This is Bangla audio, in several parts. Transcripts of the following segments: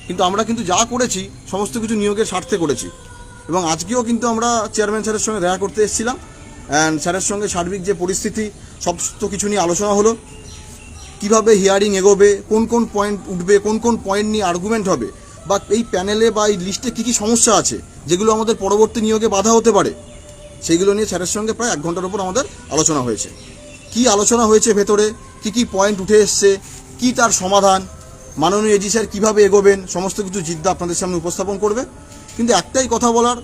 কিন্তু আমরা কিন্তু যা করেছি সমস্ত কিছু নিয়োগের স্বার্থে করেছি। এবং আজকেও কিন্তু আমরা চেয়ারম্যান স্যারের সঙ্গে দেখা করতে এসেছিলাম, অ্যান্ড স্যারের সঙ্গে সার্বিক যে পরিস্থিতি সমস্ত কিছু নিয়ে আলোচনা হলো, কিভাবে হিয়ারিং এগোবে, কোন কোন পয়েন্ট উঠবে, কোন কোন পয়েন্ট নিয়ে আর্গুমেন্ট হবে, বা এই প্যানেলে বা এই লিস্টে কী কী সমস্যা আছে যেগুলো আমাদের পরবর্তী নিয়োগে বাধা হতে পারে, সেইগুলো নিয়ে স্যারের সঙ্গে প্রায় 1 ঘন্টার উপর আমাদের আলোচনা হয়েছে। কি আলোচনা হয়েছে ভেতরে, কি কি পয়েন্ট উঠে এসছে, কি তার সমাধান, মাননীয় এজি স্যার কীভাবে এগোবেন, সমস্ত কিছু জিদ্দা আপনাদের সামনে উপস্থাপন করবে। কিন্তু একটাই কথা বলার,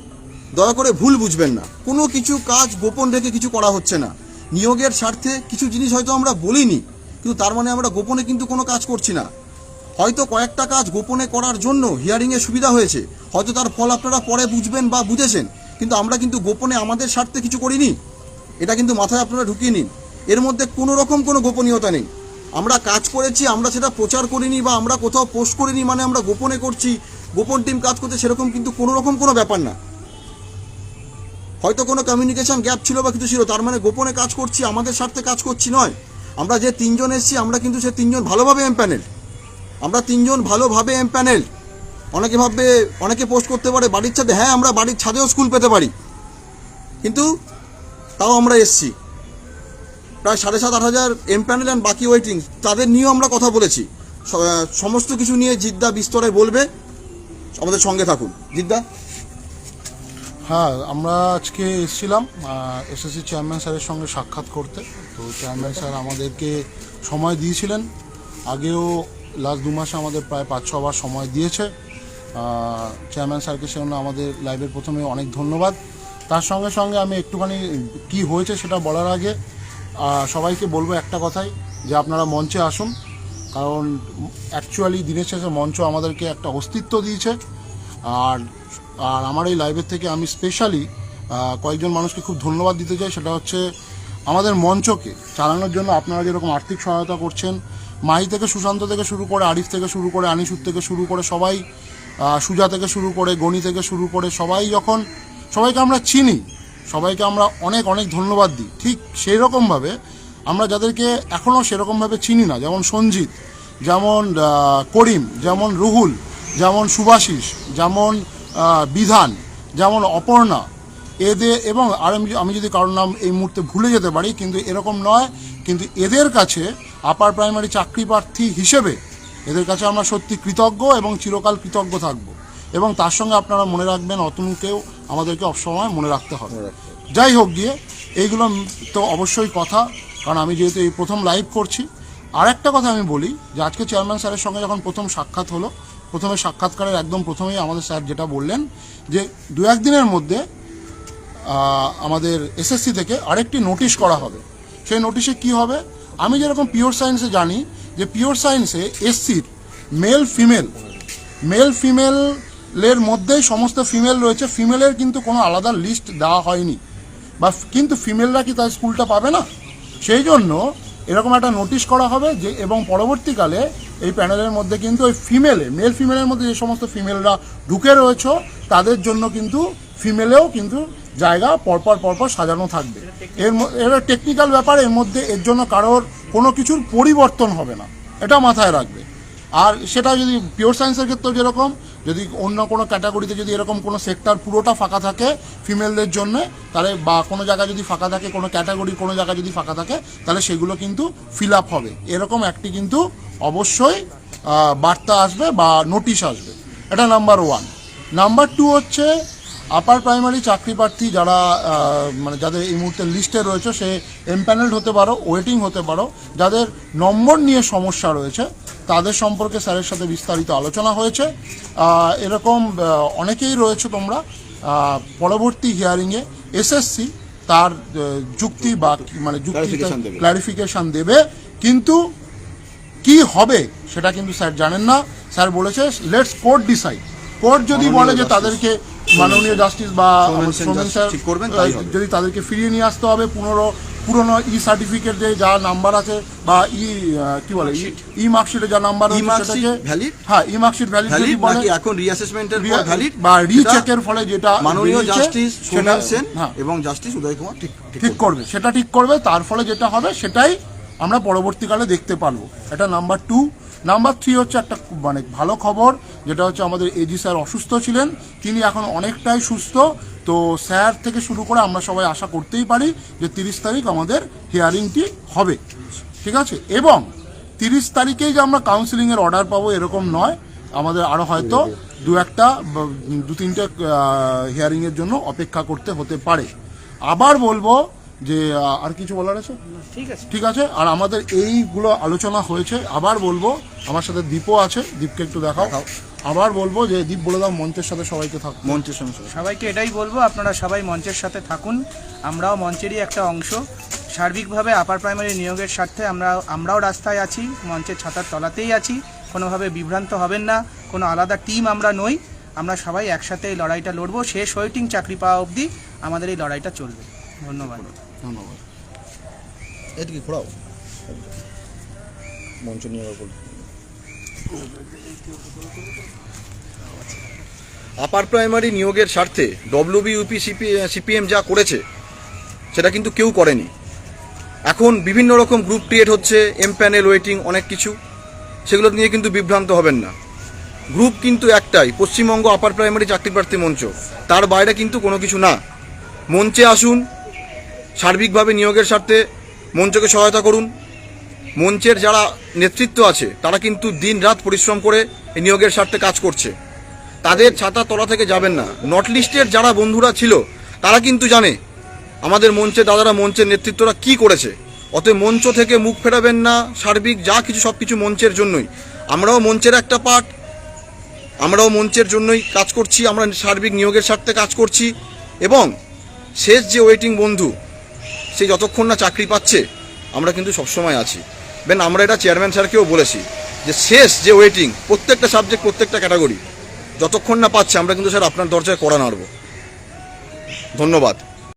দয়া করে ভুল বুঝবেন না, কোনো কিছু কাজ গোপন রেখে কিছু করা হচ্ছে না। নিয়োগের স্বার্থে কিছু জিনিস হয়তো আমরা বলিনি, কিন্তু তার মানে আমরা গোপনে কিন্তু কোনো কাজ করছি না। হয়তো কয়েকটা কাজ গোপনে করার জন্য হিয়ারিংয়ে সুবিধা হয়েছে, হয়তো তার ফল আপনারা পরে বুঝবেন বা বুঝেছেন, কিন্তু আমরা কিন্তু গোপনে আমাদের স্বার্থে কিছু করিনি। এটা কিন্তু মাথায় আপনারা ঢুকিয়ে নিন, এর মধ্যে কোনো রকম কোনো গোপনীয়তা নেই। আমরা কাজ করেছি, আমরা সেটা প্রচার করিনি বা আমরা কোথাও পোস্ট করিনি মানে আমরা গোপনে করছি, গোপন টিম কাজ করতে, সেরকম কিন্তু কোনো রকম কোনো ব্যাপার না। হয়তো কোনো কমিউনিকেশন গ্যাপ ছিল বা কিছু ছিল, তার মানে গোপনে কাজ করছি, আমাদের স্বার্থে কাজ করছি নয়। আমরা যে 3 জন এসেছি, আমরা কিন্তু সে 3 জন ভালোভাবে এমপ্যানেল, আমরা 3 জন ভালোভাবে এমপ্যানেল। অনেকে ভাববে, অনেকে পোস্ট করতে পারে বাড়ির ছাদে, হ্যাঁ আমরা বাড়ির ছাদেও স্কুল পেতে পারি, কিন্তু তাও আমরা এসছি। প্রায় 7,500-8 হাজার এমপ্যানেল অ্যান্ড বাকি ওয়েটিং, তাদের নিয়েও আমরা কথা বলেছি। সমস্ত কিছু নিয়ে জিদ্দা বিস্তরে বলবে, আমাদের সঙ্গে থাকুন। জিদ্দা। হ্যাঁ, আমরা আজকে এসেছিলাম এসএসসি চেয়ারম্যান স্যারের সঙ্গে সাক্ষাৎ করতে। তো চেয়ারম্যান স্যার আমাদেরকে সময় দিয়েছিলেন, আগেও লাস্ট 2 মাসে আমাদের প্রায় 5-6 বার সময় দিয়েছে। চেয়ারম্যান স্যারকে সেজন্য আমাদের লাইভের প্রথমে অনেক ধন্যবাদ। তার সঙ্গে সঙ্গে আমি একটুখানি কি হয়েছে সেটা বলার আগে সবাইকে বলবো একটা কথাই, যে আপনারা মঞ্চে আসুন, কারণ অ্যাকচুয়ালি দিনের শেষে মঞ্চ আমাদেরকে একটা অস্তিত্ব দিয়েছে। আর আর আমার এই লাইভের থেকে আমি স্পেশালি কয়েকজন মানুষকে খুব ধন্যবাদ দিতে চাই। সেটা হচ্ছে আমাদের মঞ্চকে চালানোর জন্য আপনারা যেরকম আর্থিক সহায়তা করছেন, মাহি থেকে সুশান্ত থেকে শুরু করে, আরিফ থেকে শুরু করে, আনিসুর থেকে শুরু করে সবাই, সুজা থেকে শুরু করে, গণি থেকে শুরু করে সবাই, যখন সবাইকে আমরা চিনি, সবাইকে আমরা অনেক অনেক ধন্যবাদ দিই। ঠিক সেই রকমভাবে আমরা যাদেরকে এখনও সেরকমভাবে চিনি না, যেমন সঞ্জিত, যেমন করিম, যেমন রুহুল, যেমন সুভাশিস, যেমন বিধান, যেমন অপর্ণা, এদের, এবং আর আমি যদি কারোর নাম এই মুহূর্তে ভুলে যেতে পারি, কিন্তু এরকম নয়, কিন্তু এদের কাছে আপার প্রাইমারি চাকরি প্রার্থী হিসেবে এদের কাছে আমরা সত্যি কৃতজ্ঞ এবং চিরকাল কৃতজ্ঞ থাকব। এবং তার সঙ্গে আপনারা মনে রাখবেন, অতনুকেও আমাদেরকে সবসময় মনে রাখতে হবে। যাই হোক গিয়ে, এইগুলো তো অবশ্যই কথা, কারণ আমি যেহেতু এই প্রথম লাইভ করছি। আর একটা কথা আমি বলি, যে আজকে চেয়ারম্যান স্যারের সঙ্গে যখন প্রথম সাক্ষাৎ হলো, প্রথমে সাক্ষাৎকারের একদম প্রথমেই আমাদের স্যার যেটা বললেন, যে 2-1 দিনের মধ্যে আমাদের এসএসসি থেকে আরেকটি নোটিশ করা হবে। সেই নোটিশে কি হবে, আমি যেরকম পিওর সায়েন্সে জানি, যে পিওর সায়েন্সে এসসির মেল ফিমেলের মধ্যেই সমস্ত ফিমেল রয়েছে, ফিমেলের কিন্তু কোনো আলাদা লিস্ট দেওয়া হয়নি, বা কিন্তু ফিমেলরা কি তার স্কুলটা পাবে না, সেই জন্য এরকম একটা নোটিশ করা হবে। যে এবং পরবর্তীকালে এই প্যানেলের মধ্যে কিন্তু ওই মেল ফিমেলের মধ্যে যে সমস্ত ফিমেলরা ঢুকে রয়েছে, তাদের জন্য কিন্তু ফিমেলেও কিন্তু জায়গা পরপর সাজানো থাকবে। এর টেকনিক্যাল ব্যাপার, এর মধ্যে এর জন্য কারোর কোনো কিছুর পরিবর্তন হবে না, এটা মাথায় রাখবে। আর সেটা যদি পিওর সায়েন্সের ক্ষেত্রেও যেরকম, যদি অন্য কোনো ক্যাটাগরিতে যদি এরকম কোনো সেক্টর পুরোটা ফাঁকা থাকে ফিমেলদের জন্য, তাহলে বা কোনো জায়গায় যদি ফাঁকা থাকে, কোনো ক্যাটাগরি কোনো জায়গায় যদি ফাঁকা থাকে, তাহলে সেগুলো কিন্তু ফিল আপ হবে। এরকম একটি কিন্তু অবশ্যই বার্তা আসবে বা নোটিশ আসবে। এটা নাম্বার 1। নাম্বার 2 হচ্ছে আপার প্রাইমারি চাকরি প্রার্থী যারা মানে যাদের এই মুহূর্তে লিস্টে রয়েছে, সে এমপ্যানেলড হতে পারো, ওয়েটিং হতে পারো, যাদের নম্বর নিয়ে সমস্যা রয়েছে, তাদের সম্পর্কে স্যারের সাথে বিস্তারিত আলোচনা হয়েছে। এরকম অনেকেই রয়েছে, তোমরা পরবর্তী হিয়ারিংয়ে এসএসসি তার যুক্তি বা মানে যুক্তি ক্লারিফিকেশান দেবে, কিন্তু কি হবে সেটা কিন্তু স্যার জানেন না। স্যার বলেছে লেটস কোর্ট ডিসাইড। কোর্ট যদি বলে যে তাদেরকে মাননীয় জাস্টিস বা সোমেন স্যার যদি তাদেরকে ফিরিয়ে নিয়ে আসতে হবে, পুরনো ই সার্টিফিকেট যে যা নাম্বার আছে বা কি বলে ই মার্কশিটে যা নাম্বার আছে সেটাকে ভ্যালিড, হ্যাঁ ই মার্কশিট ভ্যালিড যদি বলে, এখন রিঅ্যাসেসমেন্টের পর ভ্যালিড বা রিচেকের ফলে যেটা মাননীয় জাস্টিস সোমেন সেন এবং জাস্টিস উদয় কুমার ঠিক করবে, সেটা ঠিক করবে। তার ফলে যেটা হবে সেটাই আমরা পরবর্তীকালে দেখতে পারবো। এটা নাম্বার 2। নাম্বার 3 হচ্ছে একটা মানে ভালো খবর, যেটা হচ্ছে আমাদের এজি স্যার অসুস্থ ছিলেন, তিনি এখন অনেকটাই সুস্থ। তো স্যার থেকে শুরু করে আমরা সবাই আশা করতেই পারি যে 30 তারিখ আমাদের হিয়ারিংটি হবে, ঠিক আছে। এবং 30 তারিখেই যে আমরা কাউন্সিলিংয়ের অর্ডার পাবো এরকম নয়, আমাদের আরও হয়তো দু তিনটে হিয়ারিংয়ের জন্য অপেক্ষা করতে হতে পারে। আবার বলবো যে আর কিছু বলার আছে? ঠিক আছে। আর আমাদের এইগুলো আলোচনা হয়েছে, আবার বলবো আমার সাথে দীপও আছে, দীপকে একটু দেখাও। আবার বলবো যে দীপ বলে দাও মঞ্চের সাথে সবাইকে থাক। মঞ্চের সঙ্গে সবাইকে এটাই বলবো, আপনারা সবাই মঞ্চের সাথে থাকুন, আমরাও মঞ্চেরই একটা অংশ। সার্বিকভাবে আপার প্রাইমারি নিয়োগের স্বার্থে আমরাও রাস্তায় আছি, মঞ্চের ছাতার তলাতেই আছি, কোনোভাবে বিভ্রান্ত হবেন না, কোনো আলাদা টিম আমরা নই, আমরা সবাই একসাথে এই লড়াইটা লড়বো, শেষ ওয়েটিং চাকরি পাওয়া অবধি আমাদের এই লড়াইটা চলবে। ধন্যবাদ। ধন্যবাদ। এটা কি ঘোরাও মঞ্চ নিয়ে আপার প্রাইমারি নিয়োগের স্বার্থে ডব্লিউবিইউপি সিপিএম যা করেছে সেটা কিন্তু কেউ করেনি। এখন বিভিন্ন রকম গ্রুপ ক্রিয়েট হচ্ছে, এম প্যানেল ওয়েটিং, অনেক কিছু, সেগুলো নিয়ে কিন্তু বিভ্রান্ত হবেন না। গ্রুপ কিন্তু একটাই, পশ্চিমবঙ্গ আপার প্রাইমারি চাকরি প্রার্থী মঞ্চ, তার বাইরে কিন্তু কোনো কিছু না। মঞ্চে আসুন, সার্বিকভাবে নিয়োগের স্বার্থে মঞ্চকে সহায়তা করুন। মঞ্চের যারা নেতৃত্ব আছে তারা কিন্তু দিন রাত পরিশ্রম করে এই নিয়োগের স্বার্থে কাজ করছে, তাদের ছাতা তলা থেকে যাবেন না। নর্থ লিস্টের যারা বন্ধুরা ছিল তারা কিন্তু জানে আমাদের মঞ্চে দাদারা, মঞ্চের নেতৃত্বরা কি করেছে, অতএব মঞ্চ থেকে মুখ ফেরাবেন না। সার্বিক যা কিছু সব কিছু মঞ্চের জন্যই, আমরাও মঞ্চের একটা পার্ট, আমরাও মঞ্চের জন্যই কাজ করছি, আমরা সার্বিক নিয়োগের স্বার্থে কাজ করছি। এবং শেষ যে ওয়েটিং বন্ধু, সে যতক্ষণ না চাকরি পাচ্ছে আমরা কিন্তু সবসময় আছি। আমরা এটা চেয়ারম্যান স্যারকেও বলেছি যে শেষ যে ওয়েটিং, প্রত্যেকটা সাবজেক্ট, প্রত্যেকটা ক্যাটাগরি যতক্ষণ না পাচ্ছে আমরা কিন্তু স্যার আপনার দরজায় কড়া নাড়ব। ধন্যবাদ।